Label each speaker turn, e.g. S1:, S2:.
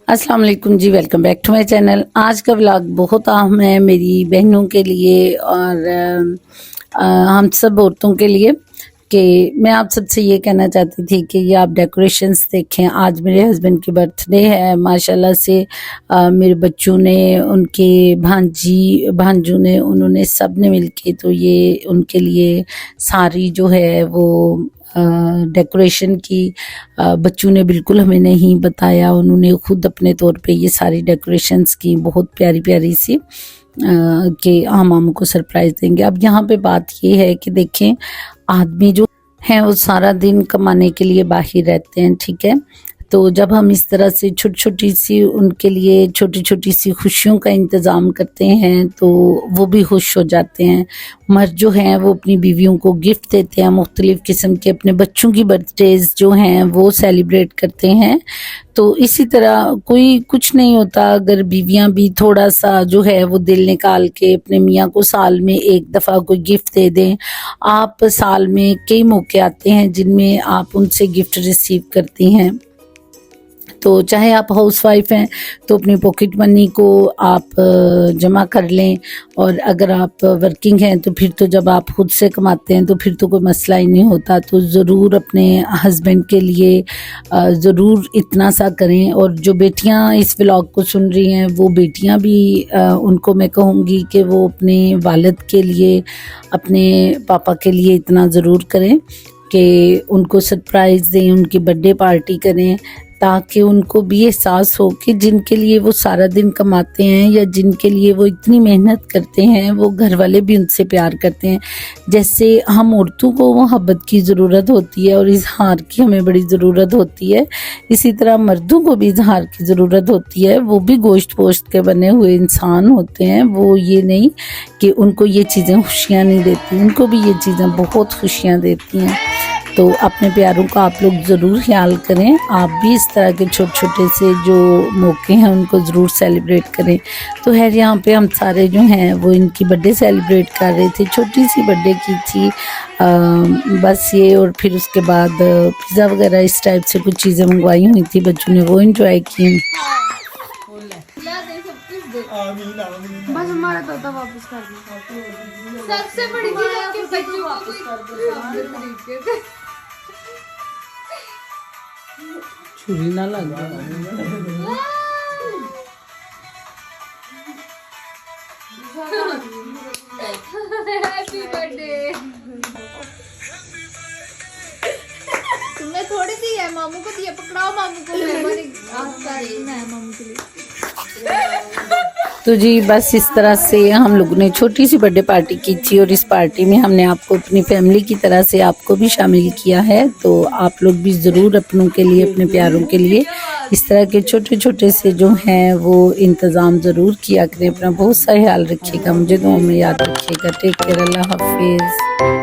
S1: अस्सलाम वालेकुम जी, welcome back to my channel. आज का व्लॉग बहुत अहम है मेरी बहनों के लिए और हम सब औरतों के लिए कि मैं आप सबसे ये कहना चाहती थी कि ये आप डेकोरेशंस देखें। आज मेरे हस्बैंड की बर्थडे है, माशाल्लाह से मेरे बच्चों ने, उनके भांजू ने, उन्होंने सब ने मिलके तो ये उनके लिए सारी जो है वो डेकोरेशन की बच्चों ने बिल्कुल हमें नहीं बताया, उन्होंने खुद अपने तौर पे ये सारी डेकोरेशंस की, बहुत प्यारी प्यारी सी कि हम हमको सरप्राइज़ देंगे। अब यहाँ पे बात ये है कि देखें, आदमी जो हैं वो सारा दिन कमाने के लिए बाहर रहते हैं, ठीक है। तो जब हम इस तरह से छोटी छोटी सी उनके लिए छोटी छोटी सी खुशियों का इंतज़ाम करते हैं तो वो भी खुश हो जाते हैं। मर्द जो हैं वो अपनी बीवियों को गिफ्ट देते हैं, मुख्तलिफ़ किस्म के अपने बच्चों की बर्थडेज़ जो हैं वो सेलिब्रेट करते हैं। तो इसी तरह कोई कुछ नहीं होता अगर बीवियां भी थोड़ा सा जो है वो दिल निकाल के अपने मियाँ को साल में एक दफ़ा कोई गिफ्ट दे दें। आप साल में कई मौके आते हैं जिनमें आप उनसे गिफ्ट रिसीव करती हैं। तो चाहे आप हाउसवाइफ हैं तो अपनी पॉकेट मनी को आप जमा कर लें, और अगर आप वर्किंग हैं तो फिर तो जब आप खुद से कमाते हैं तो फिर तो कोई मसला ही नहीं होता। तो ज़रूर अपने हस्बैंड के लिए ज़रूर इतना सा करें। और जो बेटियां इस व्लॉग को सुन रही हैं वो बेटियां भी उनको मैं कहूँगी कि वो अपने वालिद के लिए, अपने पापा के लिए इतना ज़रूर करें कि उनको सरप्राइज़ दें, उनकी बर्थडे पार्टी करें, ताकि उनको भी एहसास हो कि जिनके लिए वो सारा दिन कमाते हैं या जिनके लिए वो इतनी मेहनत करते हैं वो घर वाले भी उनसे प्यार करते हैं। जैसे हम औरतों को मोहब्बत की ज़रूरत होती है और इजहार की हमें बड़ी ज़रूरत होती है, इसी तरह मर्दों को भी इजहार की ज़रूरत होती है। वो भी गोश्त पोश्त के बने हुए इंसान होते हैं, वो ये नहीं कि उनको ये चीज़ें खुशियाँ नहीं देती, उनको भी ये चीज़ें बहुत खुशियाँ देती हैं। तो अपने प्यारों का आप लोग ज़रूर ख्याल करें, आप भी इस तरह के छोटे छोटे से जो मौके हैं उनको ज़रूर सेलिब्रेट करें। तो है यहाँ पे हम सारे जो हैं वो इनकी बर्थडे सेलिब्रेट कर रहे थे, छोटी सी बर्थडे की थी बस ये। और फिर उसके बाद पिज़्ज़ा वगैरह इस टाइप से कुछ चीज़ें मंगवाई हुई थी, बच्चों ने वो इंजॉय की।
S2: बस हमारा तोता वापस कर दिया। सबसे बड़ी चीज आपके बच्चों को वापस कर दो।
S1: छुरी ना लग जाए।
S2: Happy birthday. तुमने थोड़ी सी है, मामू को दिया, पकड़ाओ मामू को। मैं मामू के लिए।
S1: तो जी बस इस तरह से हम लोगों ने छोटी सी बर्थडे पार्टी की थी, और इस पार्टी में हमने आपको अपनी फैमिली की तरह से आपको भी शामिल किया है। तो आप लोग भी ज़रूर अपनों के लिए, अपने प्यारों के लिए इस तरह के छोटे छोटे से जो हैं वो इंतज़ाम ज़रूर किया करें। अपना बहुत सा ख्याल रखिएगा, मुझे दुआ में याद रखिएगा। टेक केयर, अल्लाह हाफिज़।